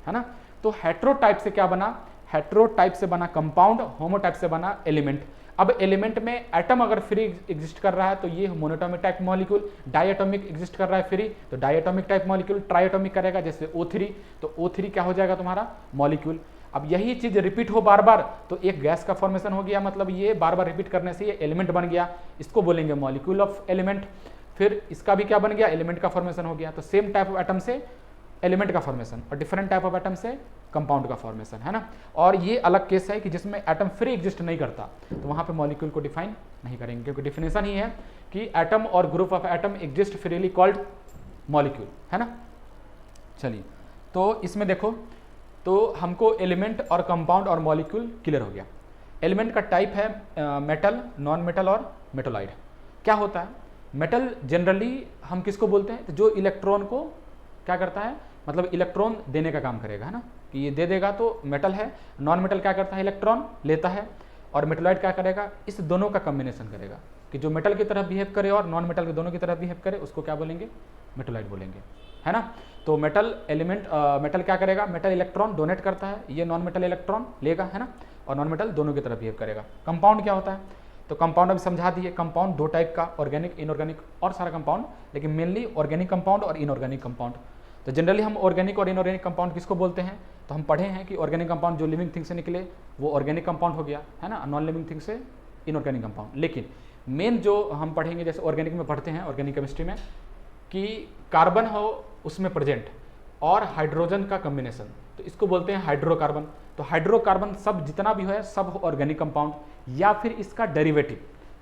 है ना। तो हेटेरो टाइप से क्या बना, हेटेरो टाइप से बना कंपाउंड, होमो टाइप से बना एलिमेंट। अब एलिमेंट में एटम अगर फ्री एग्जिस्ट कर रहा है तो ये monoatomic type molecule, diatomic exist कर रहा है फ्री तो डायटोमिक टाइप मॉलिक्यूल, ट्राइटोमिक करेगा जैसे O3, तो O3 क्या हो जाएगा तुम्हारा, मॉलिक्यूल। अब यही चीज रिपीट हो बार बार तो एक गैस का फॉर्मेशन हो गया, मतलब ये बार बार रिपीट करने से ये एलिमेंट बन गया, इसको बोलेंगे मॉलिक्यूल ऑफ एलिमेंट। फिर इसका भी क्या बन गया, एलिमेंट का फॉर्मेशन हो गया। तो सेम टाइप ऑफ एटम से एलिमेंट का फॉर्मेशन और डिफरेंट टाइप ऑफ एटम से कंपाउंड का फॉर्मेशन, है ना। और ये अलग केस है कि जिसमें एटम फ्री एग्जिस्ट नहीं करता, तो वहां पे मॉलिक्यूल को डिफाइन नहीं करेंगे, क्योंकि डिफिनेशन ही है कि एटम और group of atom exist freely called molecule, है ना। चलिए, तो इसमें देखो, तो हमको एलिमेंट और कंपाउंड और मॉलिक्यूल क्लियर हो गया। एलिमेंट का टाइप है मेटल, नॉन मेटल और मेटोलाइड। क्या होता है, मेटल जनरली हम किसको बोलते हैं, तो जो इलेक्ट्रॉन को क्या करता है, मतलब इलेक्ट्रॉन देने का काम करेगा, है ना, कि ये दे देगा तो मेटल है। नॉन मेटल क्या करता है, इलेक्ट्रॉन लेता है। और मेटोलाइड क्या करेगा, इस दोनों का कॉम्बिनेशन करेगा, कि जो मेटल की तरह बिहेव करे और नॉन मेटल के दोनों की तरह बिहेव करे, उसको क्या बोलेंगे, मेटोलाइड बोलेंगे, है ना। तो मेटल एलिमेंट, मेटल क्या करेगा, मेटल इलेक्ट्रॉन डोनेट करता है, ये नॉन मेटल इलेक्ट्रॉन लेगा, है ना, और नॉन मेटल दोनों की तरह बिहेव करेगा। कंपाउंड क्या होता है, तो कंपाउंड अभी समझा दिए, कंपाउंड दो टाइप का, ऑर्गेनिक, इनऑर्गेनिक और सारा कंपाउंड, लेकिन मेनली ऑर्गेनिक कंपाउंड और इनऑर्गेनिक कंपाउंड। तो जनरली हम ऑर्गेनिक और इनऑर्गेनिक कंपाउंड किसको बोलते हैं, तो हम पढ़े हैं कि ऑर्गेनिक कंपाउंड जो लिविंग थिंग से निकले वो ऑर्गेनिक कंपाउंड हो गया, है ना, नॉन लिविंग थिंग से इनऑर्गेनिक कंपाउंड। लेकिन मेन जो हम पढ़ेंगे, जैसे ऑर्गेनिक में पढ़ते हैं ऑर्गेनिक केमिस्ट्री में, कि कार्बन हो उसमें प्रेजेंट और हाइड्रोजन का कॉम्बिनेशन, तो इसको बोलते हैं हाइड्रोकार्बन। तो हाइड्रोकार्बन सब जितना भी है सब ऑर्गेनिक कंपाउंड या फिर इसका डेरिवेटिव।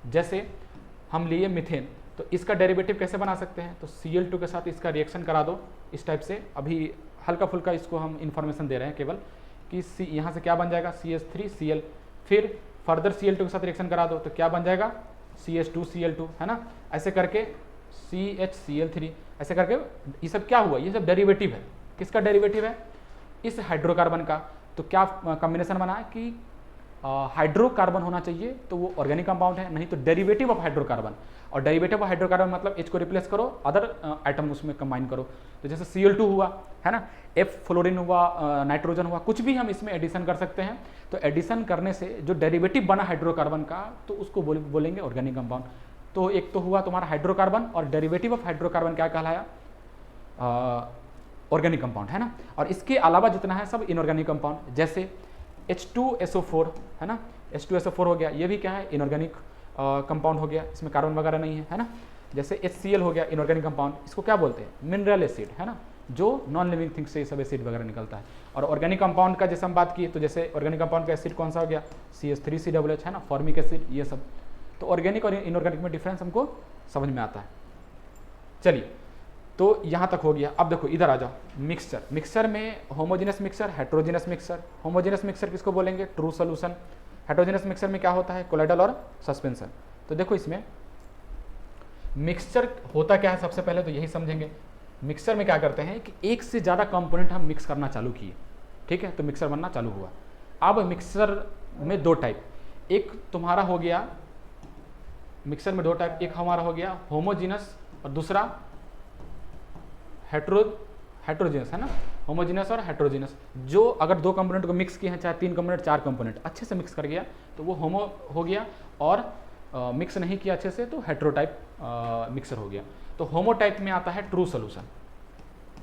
जैसे हम लिए मीथेन, तो इसका डेरिवेटिव कैसे बना सकते हैं, तो Cl2 के साथ इसका रिएक्शन करा दो इस टाइप से। अभी हल्का फुल्का इसको हम इन्फॉर्मेशन दे रहे हैं केवल कि यहाँ से क्या बन जाएगा CH3Cl, फिर फर्दर Cl2 के साथ रिएक्शन करा दो तो क्या बन जाएगा CH2Cl2, है ना, ऐसे करके CHCl3, ऐसे करके ये सब क्या हुआ, ये सब डेरिवेटिव है। किसका डेरिवेटिव है, इस हाइड्रोकार्बन का। तो क्या कॉम्बिनेशन बना है कि हाइड्रोकार्बन होना चाहिए तो वो ऑर्गेनिक कंपाउंड है, नहीं तो डेरिवेटिव ऑफ हाइड्रोकार्बन। और डेरिवेटिव ऑफ हाइड्रोकार्बन मतलब H को रिप्लेस करो, अदर आइटम उसमें कंबाइन करो। तो जैसे Cl2 हुआ, है ना, F फ्लोरीन हुआ, नाइट्रोजन हुआ, कुछ भी हम इसमें एडिशन कर सकते हैं। तो एडिशन करने से जो डेरिवेटिव बना हाइड्रोकार्बन का तो उसको बोलेंगे ऑर्गेनिक कंपाउंड। तो एक तो हुआ तुम्हारा हाइड्रोकार्बन, और डेरिवेटिव ऑफ हाइड्रोकार्बन क्या कहलाया, ऑर्गेनिक कंपाउंड, है ना। और इसके अलावा जितना है सब इनऑर्गेनिक कंपाउंड। जैसे H2SO4, है ना, H2SO4 हो गया, ये भी क्या है, इनऑर्गेनिक कंपाउंड हो गया, इसमें कार्बन वगैरह नहीं है, है ना। जैसे HCl हो गया, इनऑर्गेनिक कंपाउंड, इसको क्या बोलते हैं, मिनरल एसिड, है ना, जो नॉन लिविंग थिंग से सब एसिड वगैरह निकलता है। और ऑर्गेनिक कंपाउंड का जैसे हम बात की, तो जैसे ऑर्गेनिक कंपाउंड का एसिड कौन सा हो गया, CH3COOH, है ना, फॉर्मिक एसिड, ये सब। तो ऑर्गेनिक और इनऑर्गेनिक में डिफरेंस हमको समझ में आता है। चलिए, तो यहाँ तक हो गया। अब देखो इधर आ जाओ, मिक्सचर। मिक्सचर में homogeneous mixture, heterogeneous mixture. Homogeneous mixture किसको बोलेंगे, ट्रू सोल्यूशन। हेट्रोजेनस मिक्सचर में क्या होता है, कोलाइडल और सस्पेंशन। तो देखो इसमें मिक्सचर होता क्या है, सबसे पहले तो यही समझेंगे। मिक्सचर में क्या करते हैं कि एक से ज़्यादा कंपोनेंट हम मिक्स करना चालू किए, ठीक है, तो मिक्सचर बनना चालू हुआ। अब मिक्सचर में दो टाइप, एक तुम्हारा हो गया, मिक्सचर में दो टाइप, एक हमारा हो गया होमोजीनस और दूसरा हेट्रोजीनस, है ना, होमोजीनस और हेट्रोजीनस। जो अगर दो कंपोनेंट को मिक्स किए हैं, चाहे 3 कंपोनेंट 4 कंपोनेंट अच्छे से मिक्स कर गया तो वो होमो हो गया, और मिक्स नहीं किया अच्छे से तो हेट्रो टाइप मिक्सर हो गया। तो होमो टाइप में आता है ट्रू सोल्यूशन,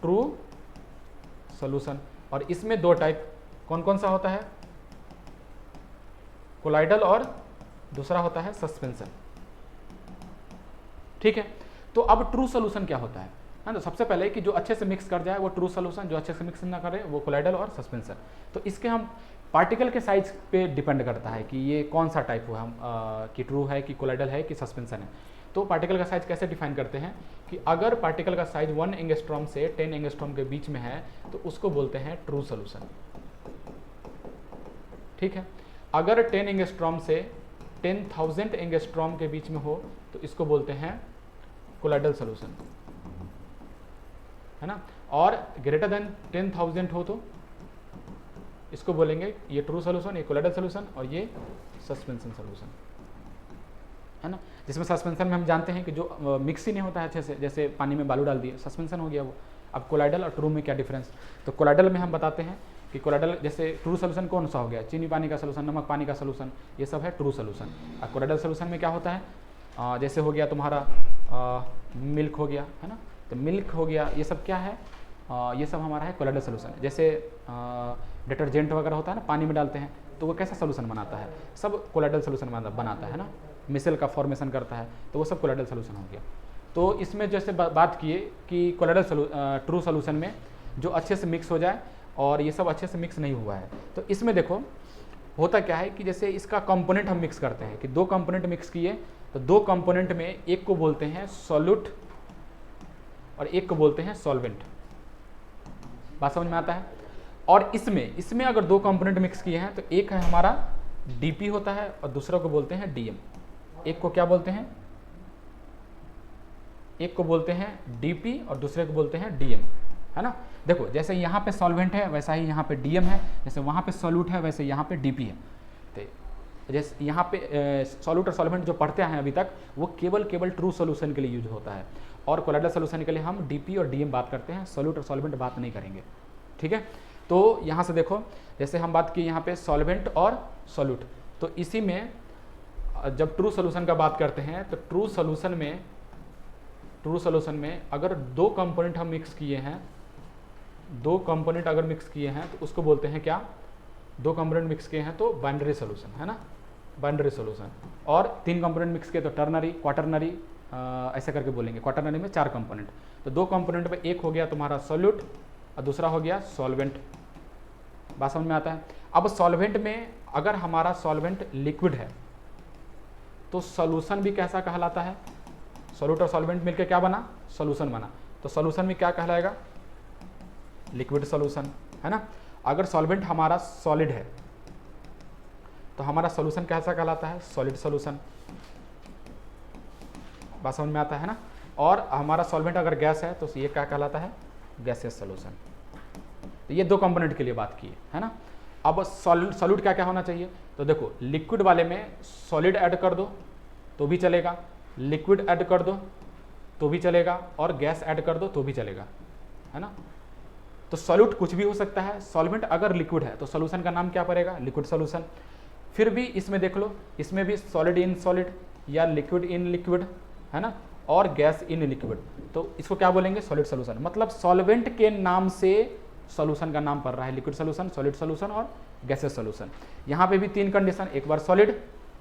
ट्रू सोल्यूशन। और इसमें दो टाइप कौन कौन सा होता है, कोलाइडल और दूसरा होता है सस्पेंशन, ठीक है। तो अब ट्रू सोल्यूशन क्या होता है, तो सबसे पहले कि जो अच्छे से मिक्स कर जाए वो ट्रू सोल्यूशन, जो अच्छे से मिक्स ना करे वो कोलाइडल और सस्पेंशन। तो इसके हम पार्टिकल के साइज पे डिपेंड करता है कि ये कौन सा टाइप हुआ, हम कि ट्रू है कि कोलाइडल है कि सस्पेंशन है। तो पार्टिकल का साइज कैसे डिफाइन करते हैं कि अगर पार्टिकल का साइज 1 एंगस्ट्रॉम से 10 एंगस्ट्रॉम के बीच में है तो उसको बोलते हैं ट्रू सोल्यूशन, ठीक है। अगर 10 एंगस्ट्रॉम से 10,000 एंगस्ट्रॉम के बीच में हो तो इसको बोलते हैं कोलाइडल सोल्यूशन, है ना। और ग्रेटर देन 10,000 हो तो इसको बोलेंगे ये ट्रू सोल्यूशन, ये कोलाइडल सोल्यूशन, और ये सस्पेंशन सोल्यूशन, है ना। जिसमें सस्पेंशन में हम जानते हैं कि जो मिक्स ही नहीं होता है अच्छे से, जैसे पानी में बालू डाल दिए, सस्पेंशन हो गया वो। अब कोलाइडल और ट्रू में क्या डिफरेंस, तो कोलाइडल में हम बताते हैं कि कोलाइडल जैसे ट्रू सोल्यूशन कौन सा हो गया, चीनी पानी का सोल्यूशन, नमक पानी का सोल्यूशन, ये सब है ट्रू सोल्यूशन। और कोलाइडल सोल्यूशन में क्या होता है, जैसे हो गया तुम्हारा मिल्क हो गया, है ना, तो मिल्क हो गया, ये सब क्या है, ये सब हमारा है कोलाइडल सोल्यूशन। जैसे डिटर्जेंट वगैरह होता है ना, पानी में डालते हैं तो वो कैसा सोल्यूशन बनाता है, सब कोलाइडल सोल्यूशन बनाता है ना, मिसल का फॉर्मेशन करता है, तो वो सब कोलाइडल सोल्यूशन हो गया। तो इसमें जैसे बात किए कि कोलाइडल ट्रू सोल्यूशन में जो अच्छे से मिक्स हो जाए, और ये सब अच्छे से मिक्स नहीं हुआ है, तो इसमें देखो होता क्या है कि जैसे इसका कंपोनेंट हम मिक्स करते हैं कि दो कंपोनेंट मिक्स किए, तो दो कंपोनेंट में एक को बोलते हैं सॉल्यूट और एक को बोलते हैं सॉल्वेंट। बात समझ में आता है। और इसमें अगर दो कंपोनेंट मिक्स किए हैं तो एक है हमारा डीपी होता है और दूसरा को बोलते हैं डीएम। एक को क्या बोलते हैं, एक को बोलते हैं डीपी और दूसरे को बोलते हैं डीएम, है ना। देखो जैसे यहाँ पे सॉल्वेंट है वैसा ही यहाँ पे डीएम है, जैसे वहाँ पे सॉल्यूट है वैसे यहाँ पे डीपी है। तो जैसे यहाँ पे सॉल्यूट और सॉल्वेंट जो पढ़ते हैं अभी तक वो केवल ट्रू सोल्यूशन के लिए यूज होता है, और कोलाइडल सोल्यूशन के लिए हम डीपी और डीएम बात करते हैं, सॉल्यूट और सॉल्वेंट बात नहीं करेंगे, ठीक है। तो यहाँ से देखो जैसे हम बात की यहाँ पे सॉल्वेंट और सॉल्यूट, तो इसी में जब ट्रू सोल्यूशन का बात करते हैं तो ट्रू सोल्यूशन में अगर दो कंपोनेंट हम मिक्स किए हैं, दो कंपोनेंट अगर मिक्स किए हैं तो उसको बोलते हैं क्या, दो कंपोनेंट मिक्स किए हैं तो बाइनरी सोल्यूशन, है ना, बाइनरी सोल्यूशन। और तीन कंपोनेंट मिक्स किए तो टर्नरी, क्वाटरनरी, ऐसे करके बोलेंगे। क्वाटरनरी में 4 कंपोनेंट, तो दो कंपोनेंट में एक हो गया तुम्हारा सॉल्यूट और दूसरा हो गया सॉल्वेंट। बात समझ में आता है। अब सॉल्वेंट में अगर हमारा सॉल्वेंट लिक्विड है तो सॉल्यूशन भी कैसा कहलाता है, सॉल्यूट और सॉल्वेंट मिलकर क्या बना, सॉल्यूशन बना। तो सॉल्यूशन में क्या कहलाएगा, लिक्विड सॉल्यूशन, है ना। अगर सॉल्वेंट हमारा सॉलिड है तो हमारा सॉल्यूशन कैसा कहलाता है, सॉलिड सॉल्यूशन। बात समझ में आता है ना। और हमारा सॉल्वेंट अगर गैस है तो ये क्या कहलाता है, गैसियस सॉल्यूशन। तो ये दो कंपोनेंट के लिए बात की है ना। अब सॉल्यूट क्या क्या होना चाहिए, तो देखो लिक्विड वाले में सॉलिड ऐड कर दो तो भी चलेगा, लिक्विड ऐड कर दो तो भी चलेगा, और गैस ऐड कर दो तो भी चलेगा, है ना। तो सॉल्यूट कुछ भी हो सकता है। सॉल्वेंट अगर लिक्विड है तो सॉल्यूशन का नाम क्या पड़ेगा, लिक्विड सॉल्यूशन। फिर भी इसमें देख लो, इसमें भी सॉलिड इन सॉलिड या लिक्विड इन लिक्विड, है ना, और गैस इन लिक्विड, तो इसको क्या बोलेंगे, सॉलिड सॉल्यूशन। मतलब सॉल्वेंट के नाम से सॉल्यूशन का नाम पड़ रहा है, लिक्विड सॉल्यूशन, सॉलिड सॉल्यूशन और गैसेस सॉल्यूशन। यहाँ पे भी 3 कंडीशन, एक बार सॉलिड,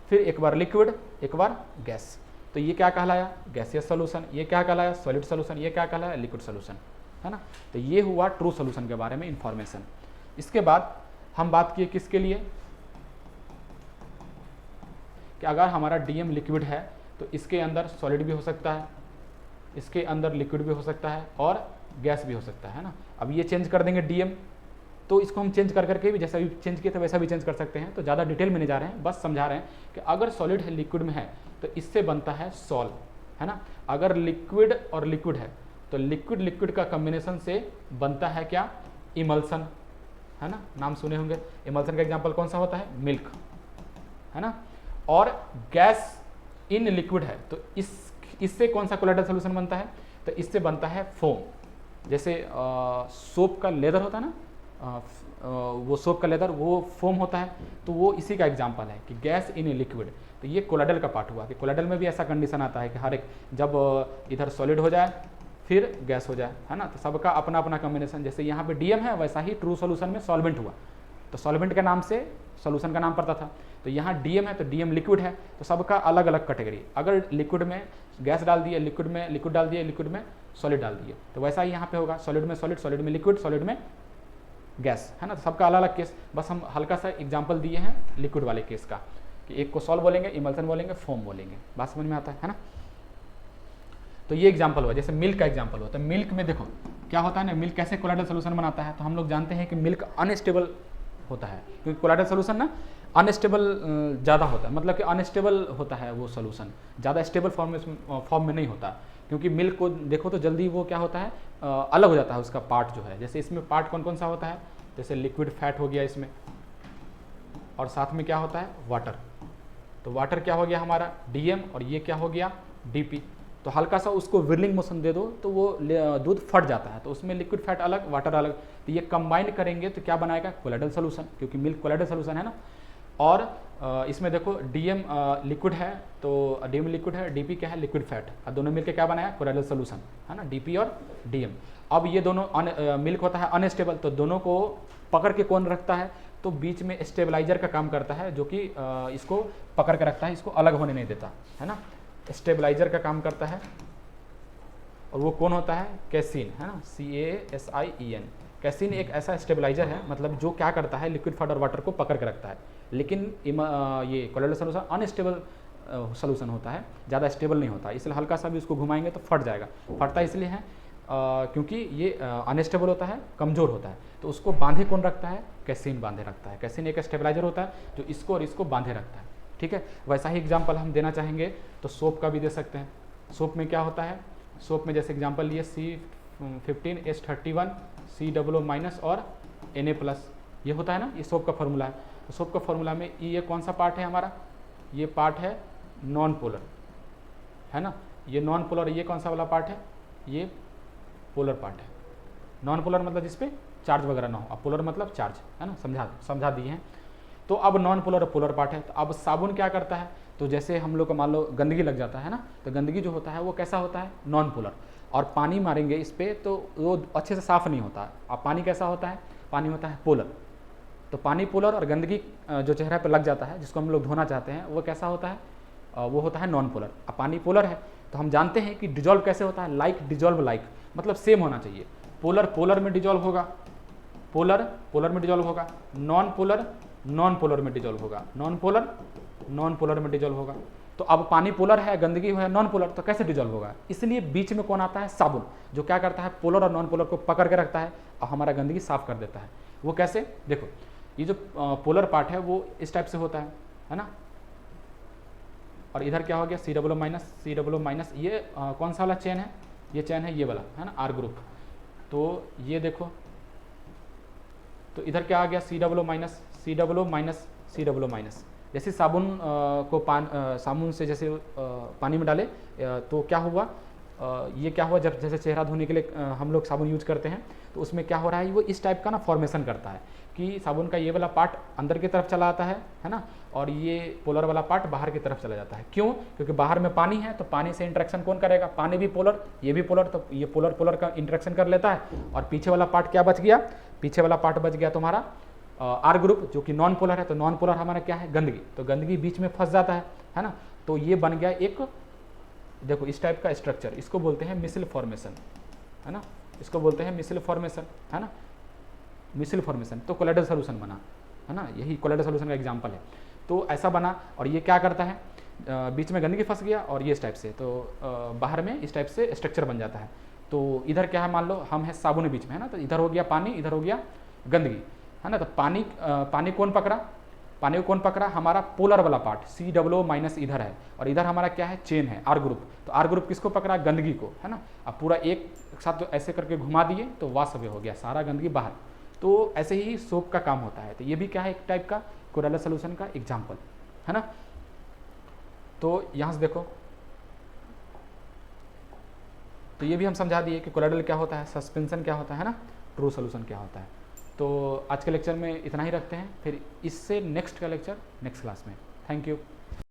फिर एक बार लिक्विड, एक बार गैस। तो ये क्या कहलाया, गैसियस सॉल्यूशन। ये क्या कहलाया, सॉलिड सॉल्यूशन। ये क्या कहलाया, लिक्विड सॉल्यूशन, है ना। तो ये हुआ ट्रू सॉल्यूशन के बारे में इंफॉर्मेशन। इसके बाद हम बात किए किसके लिए, कि अगर हमारा डीएम लिक्विड है तो इसके अंदर सॉलिड भी हो सकता है, इसके अंदर लिक्विड भी हो सकता है और गैस भी हो सकता है ना। अब ये चेंज कर देंगे डीएम, तो इसको हम चेंज कर करके भी जैसा भी चेंज किए थे वैसा भी चेंज कर सकते हैं। तो ज़्यादा डिटेल में नहीं जा रहे हैं, बस समझा रहे हैं कि अगर सॉलिड है लिक्विड में है तो इससे बनता है सॉल, है ना। अगर लिक्विड और लिक्विड है तो लिक्विड लिक्विड का कॉम्बिनेशन से बनता है क्या, इमल्सन, है ना, नाम सुने होंगे। इमल्सन का एग्जाम्पल कौन सा होता है, मिल्क, है ना। और गैस इन लिक्विड है तो इससे कौन सा कोलाइडल सोल्यूशन बनता है, तो इससे बनता है फोम। जैसे सोप का लेदर होता है ना, वो सोप का लेदर वो फोम होता है, तो वो इसी का एग्जांपल है कि गैस इन लिक्विड। तो ये कोलाइडल का पार्ट हुआ कि कोलाइडल में भी ऐसा कंडीशन आता है कि हर एक जब इधर सॉलिड हो जाए फिर गैस हो जाए, है ना। तो सबका अपना अपना कॉम्बिनेशन। जैसे यहाँ पे डीएम है वैसा ही ट्रू सॉल्यूशन में सॉल्वेंट हुआ, तो सॉल्वेंट के नाम से सॉल्यूशन का नाम पड़ता था। तो यहाँ डीएम है तो डीएम लिक्विड है, तो सबका अलग अलग कैटेगरी। अगर लिक्विड में गैस डाल दिए, लिक्विड में लिक्विड डाल दिए, लिक्विड में सॉलिड डाल दिए, तो वैसा ही यहाँ पे होगा, सॉलिड में सॉलिड, सॉलिड में लिक्विड, सॉलिड में गैस, है ना। तो सबका अलग अलग केस, बस हम हल्का सा एग्जाम्पल दिए हैं लिक्विड वाले केस का, कि एक को सॉल्व बोलेंगे, इमल्सन बोलेंगे, फोम बोलेंगे। बात समझ में आता है ना। तो ये एग्जाम्पल हुआ, जैसे मिल्क का एग्जाम्पल हुआ। तो मिल्क में देखो क्या होता है ना, मिल्क कैसे कोलाइडल सोल्यूशन बनाता है। तो हम लोग जानते हैं कि मिल्क अनस्टेबल होता है, क्योंकि कोलाइडल सोल्यूशन ना अनस्टेबल ज़्यादा होता है, मतलब कि अनस्टेबल होता है वो सोल्यूशन, ज़्यादा स्टेबल फॉर्म में नहीं होता। क्योंकि मिल्क को देखो तो जल्दी वो क्या होता है, अलग हो जाता है उसका पार्ट जो है। जैसे इसमें पार्ट कौन कौन सा होता है, जैसे लिक्विड फैट हो गया इसमें, और साथ में क्या होता है, वाटर। तो वाटर क्या हो गया हमारा, डीएम, और ये क्या हो गया, डीपी। तो हल्का सा उसको विरलिंग मोशन दे दो तो वो दूध फट जाता है, तो उसमें लिक्विड फैट अलग, वाटर अलग। तो ये कंबाइन करेंगे तो क्या बनाएगा, कोलाइडल सोल्यूशन, क्योंकि मिल्क कोलाइडल सोल्यूशन है ना। और इसमें देखो डीएम लिक्विड है, तो डीएम लिक्विड है, डीपी क्या है, लिक्विड फैट, और दोनों मिलकर क्या बनाया, कोलाइडल सोल्यूशन, है ना, डीपी और डीएम। अब ये दोनों मिल्क होता है अनस्टेबल, तो दोनों को पकड़ के कौन रखता है, तो बीच में स्टेबलाइजर का काम करता है, जो कि इसको पकड़ के रखता है, इसको अलग होने नहीं देता, है ना। स्टेबलाइजर का काम करता है, और वो कौन होता है, कैसीन, है ना, CASIEN। कैसीन एक ऐसा स्टेबलाइजर है, मतलब जो क्या करता है, लिक्विड फैट और वाटर को पकड़ के रखता है। लेकिन ये कोलाइडल सोल्यूशन अनस्टेबल सोल्यूशन होता है, ज़्यादा स्टेबल नहीं होता, इसलिए हल्का सा भी उसको घुमाएंगे तो फट जाएगा। फटता इसलिए है क्योंकि ये अनस्टेबल होता है, कमज़ोर होता है, तो उसको बांधे कौन रखता है, कैसीन बांधे रखता है। कैसीन एक स्टेबलाइजर होता है जो इसको और इसको बांधे रखता है, ठीक है। वैसा ही एग्जाम्पल हम देना चाहेंगे तो सोप का भी दे सकते हैं। सोप में क्या होता है, सोप में जैसे एग्जाम्पल लिए C15H31 COO- और Na+, ये होता है ना, ये सोप का फॉर्मूला है। तो सोप का फॉर्मूला में ये कौन सा पार्ट है हमारा, ये पार्ट है नॉन पोलर, है ना। ये नॉन पोलर, ये कौन सा वाला पार्ट है, ये पोलर पार्ट है। नॉन पोलर मतलब जिसपे चार्ज वगैरह ना हो, अब पोलर मतलब चार्ज, है ना, समझा दिए हैं। तो अब नॉन पोलर और पोलर पार्ट है। तो अब साबुन क्या करता है, तो जैसे हम लोग को मान लो गंदगी लग जाता है ना, तो गंदगी जो होता है वो कैसा होता है, नॉन पोलर, और पानी मारेंगे इस पर तो वो अच्छे से साफ़ नहीं होता है। अब पानी कैसा होता है, पानी होता है पोलर। तो पानी पोलर और गंदगी जो चेहरे पर लग जाता है जिसको हम लोग धोना चाहते हैं वो कैसा होता है, वो होता है नॉन पोलर। अब पानी पोलर है तो हम जानते हैं कि डिजॉल्व कैसे होता है, लाइक डिजॉल्व लाइक, मतलब सेम होना चाहिए। पोलर पोलर में डिजॉल्व होगा, पोलर पोलर में डिजॉल्व होगा, नॉन पोलर नॉन पोलर में डिजॉल्व होगा, नॉन पोलर नॉन पोलर में डिजॉल्व होगा। तो अब पानी पोलर है, गंदगी है नॉन पोलर, तो कैसे डिजॉल्व होगा, इसलिए बीच में कौन आता है, साबुन, जो क्या करता है, पोलर और नॉन पोलर को पकड़ के रखता है और हमारा गंदगी साफ कर देता है। वो कैसे, देखो ये जो पोलर पार्ट है वो इस टाइप से होता है ना, और इधर क्या हो गया C माइनस, ये कौन सा वाला चेन है, ये चेन है ये वाला, है ना, R ग्रुप। तो ये देखो, तो इधर क्या आ गया C माइनस। जैसे साबुन को साबुन से जैसे पानी में डाले तो क्या हुआ, ये क्या हुआ, जब जैसे चेहरा धोने के लिए हम लोग साबुन यूज करते हैं तो उसमें क्या हो रहा है, वो इस टाइप का ना फॉर्मेशन करता है कि साबुन का ये वाला पार्ट अंदर की तरफ चला आता है ना, और ये पोलर वाला पार्ट बाहर की तरफ चला जाता है। क्यों, क्योंकि बाहर में पानी है तो पानी से इंटरेक्शन कौन करेगा, पानी भी पोलर, ये भी पोलर, तो ये पोलर पोलर का इंटरेक्शन कर लेता है, और पीछे वाला पार्ट क्या बच गया, पीछे वाला पार्ट बच गया तुम्हारा R ग्रुप जो कि नॉन पोलर है। तो नॉन पोलर हमारा क्या है, गंदगी, तो गंदगी बीच में फंस जाता है ना, तो ये बन गया एक, देखो इस टाइप का स्ट्रक्चर, इसको बोलते हैं मिसल फॉर्मेशन, है ना, इसको बोलते हैं मिसल फॉर्मेशन, है ना, मिसल फॉर्मेशन। तो कोलाइडल सोल्यूशन बना, है ना, यही कोलाइडल सोल्यूशन का एग्जांपल है। तो ऐसा बना, और ये क्या करता है, बीच में गंदगी फंस गया और ये इस टाइप से, तो बाहर में इस टाइप से स्ट्रक्चर बन जाता है। तो इधर क्या है, मान लो हम है साबुन बीच में, है ना, तो इधर हो गया पानी, इधर हो गया गंदगी, है ना। तो पानी कौन पकड़ा, पानी को कौन पकड़ा, हमारा पोलर वाला पार्ट C माइनस इधर है, और इधर हमारा क्या है, चेन है R ग्रुप। तो R ग्रुप किसको पकड़ा, गंदगी को, है ना। अब पूरा एक साथ तो ऐसे करके घुमा दिए तो वाश अवे हो गया, सारा गंदगी बाहर। तो ऐसे ही सोप का काम होता है। तो ये भी क्या है, एक टाइप का कोलाइडल सोल्यूशन का एग्जाम्पल, है ना। तो यहाँ से देखो, तो ये भी हम समझा दिए कि कोलाइडल क्या होता है, सस्पेंशन क्या होता है ना, ट्रू सोल्यूशन क्या होता है। तो आज के लेक्चर में इतना ही रखते हैं, फिर इससे नेक्स्ट का लेक्चर नेक्स्ट क्लास में। Thank you.